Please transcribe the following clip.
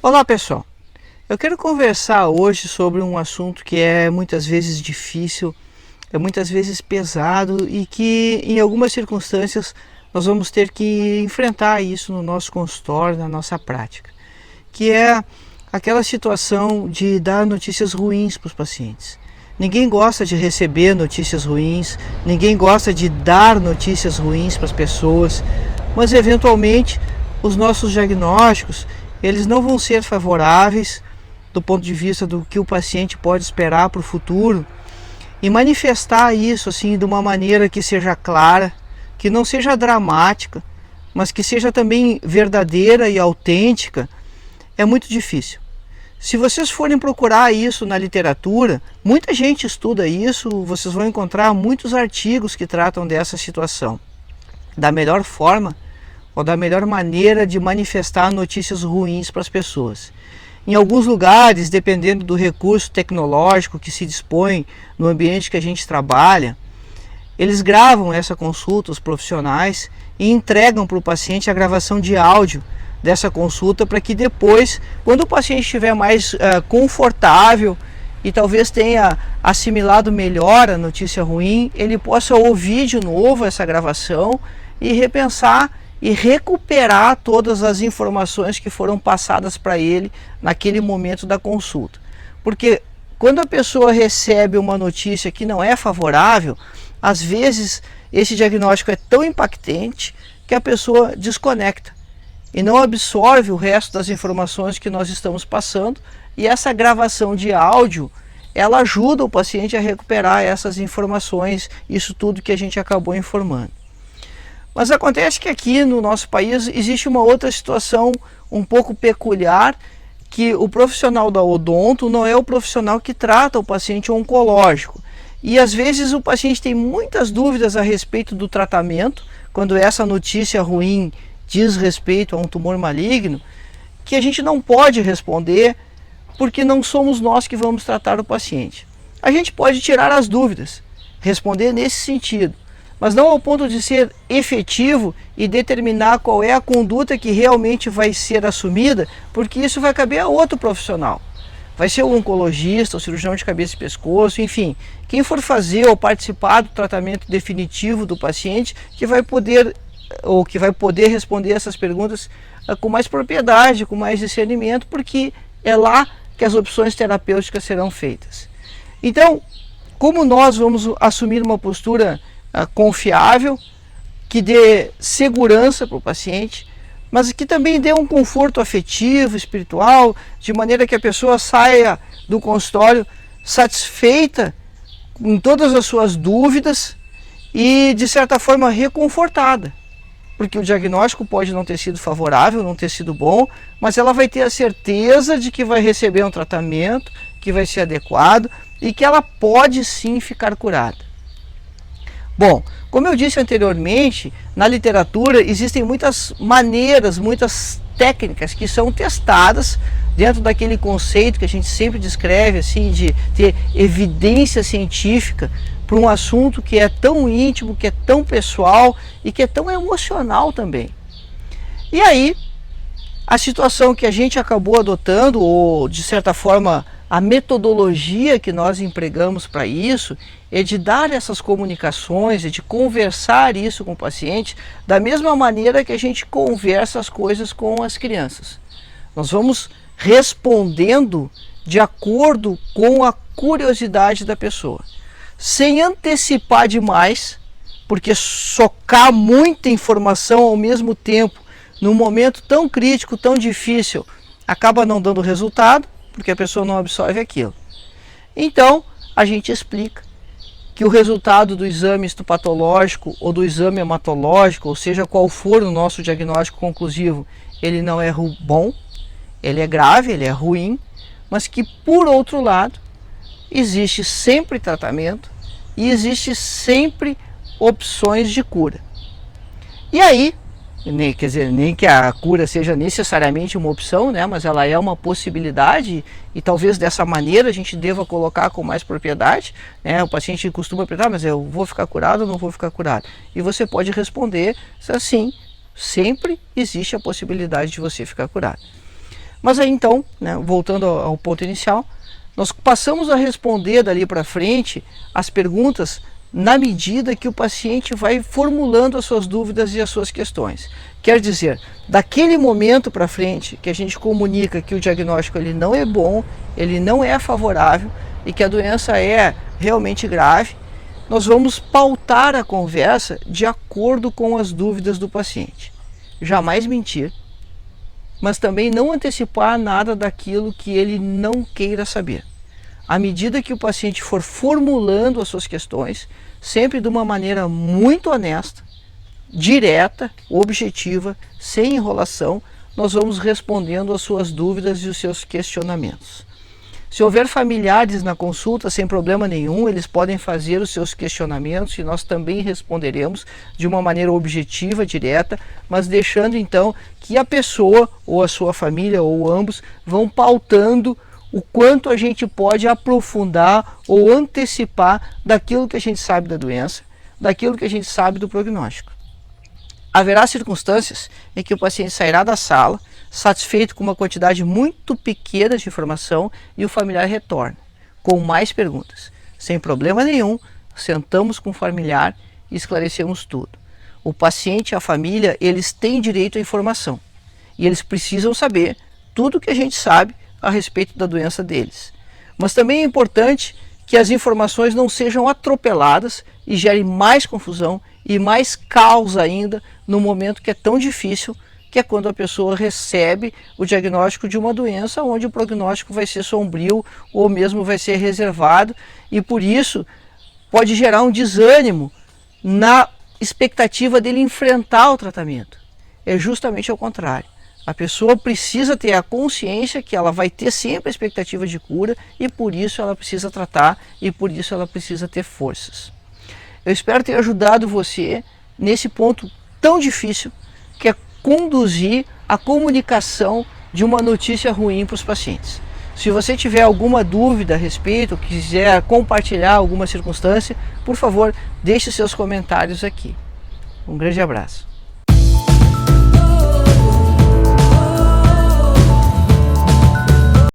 Olá pessoal, eu quero conversar hoje sobre um assunto que é muitas vezes difícil, é muitas vezes pesado e que em algumas circunstâncias nós vamos ter que enfrentar isso no nosso consultório, na nossa prática, que é aquela situação de dar notícias ruins para os pacientes. Ninguém gosta de receber notícias ruins, ninguém gosta de dar notícias ruins para as pessoas, mas eventualmente os nossos diagnósticos eles não vão ser favoráveis do ponto de vista do que o paciente pode esperar para o futuro, e manifestar isso assim de uma maneira que seja clara, que não seja dramática, mas que seja também verdadeira e autêntica, é muito difícil. Se vocês forem procurar isso na literatura, muita gente estuda isso, vocês vão encontrar muitos artigos que tratam dessa situação, da melhor forma ou da melhor maneira de manifestar notícias ruins para as pessoas. Em alguns lugares, dependendo do recurso tecnológico que se dispõe no ambiente que a gente trabalha, eles gravam essa consulta, os profissionais, e entregam para o paciente a gravação de áudio dessa consulta, para que depois, quando o paciente estiver mais confortável e talvez tenha assimilado melhor a notícia ruim, ele possa ouvir de novo essa gravação e repensar e recuperar todas as informações que foram passadas para ele naquele momento da consulta. Porque quando a pessoa recebe uma notícia que não é favorável, às vezes esse diagnóstico é tão impactante que a pessoa desconecta e não absorve o resto das informações que nós estamos passando, e essa gravação de áudio ela ajuda o paciente a recuperar essas informações, isso tudo que a gente acabou informando. Mas acontece que aqui no nosso país existe uma outra situação um pouco peculiar, que o profissional da odonto não é o profissional que trata o paciente oncológico. E às vezes o paciente tem muitas dúvidas a respeito do tratamento, quando essa notícia ruim diz respeito a um tumor maligno, que a gente não pode responder, porque não somos nós que vamos tratar o paciente. A gente pode tirar as dúvidas, responder nesse sentido, mas não ao ponto de ser efetivo e determinar qual é a conduta que realmente vai ser assumida, porque isso vai caber a outro profissional. Vai ser o oncologista, o cirurgião de cabeça e pescoço, enfim, quem for fazer ou participar do tratamento definitivo do paciente, que vai poder responder essas perguntas com mais propriedade, com mais discernimento, porque é lá que as opções terapêuticas serão feitas. Então, como nós vamos assumir uma postura confiável, que dê segurança para o paciente, mas que também dê um conforto afetivo, espiritual, de maneira que a pessoa saia do consultório satisfeita com todas as suas dúvidas e de certa forma reconfortada, porque o diagnóstico pode não ter sido favorável, não ter sido bom, mas ela vai ter a certeza de que vai receber um tratamento que vai ser adequado e que ela pode sim ficar curada. Bom, como eu disse anteriormente, na literatura existem muitas maneiras, muitas técnicas que são testadas dentro daquele conceito que a gente sempre descreve, assim, de ter evidência científica para um assunto que é tão íntimo, que é tão pessoal e que é tão emocional também. E aí, a situação que a gente acabou adotando, ou de certa forma a metodologia que nós empregamos para isso, é de dar essas comunicações e de conversar isso com o paciente da mesma maneira que a gente conversa as coisas com as crianças. Nós vamos respondendo de acordo com a curiosidade da pessoa, sem antecipar demais, porque socar muita informação ao mesmo tempo, num momento tão crítico, tão difícil, acaba não dando resultado, porque a pessoa não absorve aquilo. Então, a gente explica que o resultado do exame histopatológico ou do exame hematológico, ou seja, qual for o nosso diagnóstico conclusivo, ele não é bom, ele é grave, ele é ruim, mas que, por outro lado, existe sempre tratamento e existe sempre opções de cura. E aí, quer dizer, nem que a cura seja necessariamente uma opção, né, mas ela é uma possibilidade, e talvez dessa maneira a gente deva colocar com mais propriedade, né? O paciente costuma perguntar, mas eu vou ficar curado ou não vou ficar curado? E você pode responder assim, sempre existe a possibilidade de você ficar curado. Mas aí então, né, voltando ao ponto inicial, nós passamos a responder dali para frente as perguntas na medida que o paciente vai formulando as suas dúvidas e as suas questões. Quer dizer, daquele momento para frente que a gente comunica que o diagnóstico ele não é bom, ele não é favorável e que a doença é realmente grave, nós vamos pautar a conversa de acordo com as dúvidas do paciente. Jamais mentir, mas também não antecipar nada daquilo que ele não queira saber. À medida que o paciente for formulando as suas questões, sempre de uma maneira muito honesta, direta, objetiva, sem enrolação, nós vamos respondendo às suas dúvidas e os seus questionamentos. Se houver familiares na consulta, sem problema nenhum, eles podem fazer os seus questionamentos e nós também responderemos de uma maneira objetiva, direta, mas deixando então que a pessoa, ou a sua família, ou ambos, vão pautando o quanto a gente pode aprofundar ou antecipar daquilo que a gente sabe da doença, daquilo que a gente sabe do prognóstico. Haverá circunstâncias em que o paciente sairá da sala satisfeito com uma quantidade muito pequena de informação e o familiar retorna com mais perguntas. Sem problema nenhum, sentamos com o familiar e esclarecemos tudo. O paciente e a família, eles têm direito à informação e eles precisam saber tudo o que a gente sabe a respeito da doença deles. Mas também é importante que as informações não sejam atropeladas e gerem mais confusão e mais caos ainda no momento que é tão difícil, que é quando a pessoa recebe o diagnóstico de uma doença onde o prognóstico vai ser sombrio ou mesmo vai ser reservado e por isso pode gerar um desânimo na expectativa dele enfrentar o tratamento. É justamente ao contrário. A pessoa precisa ter a consciência que ela vai ter sempre a expectativa de cura e por isso ela precisa tratar e por isso ela precisa ter forças. Eu espero ter ajudado você nesse ponto tão difícil que é conduzir a comunicação de uma notícia ruim para os pacientes. Se você tiver alguma dúvida a respeito, quiser compartilhar alguma circunstância, por favor, deixe seus comentários aqui. Um grande abraço.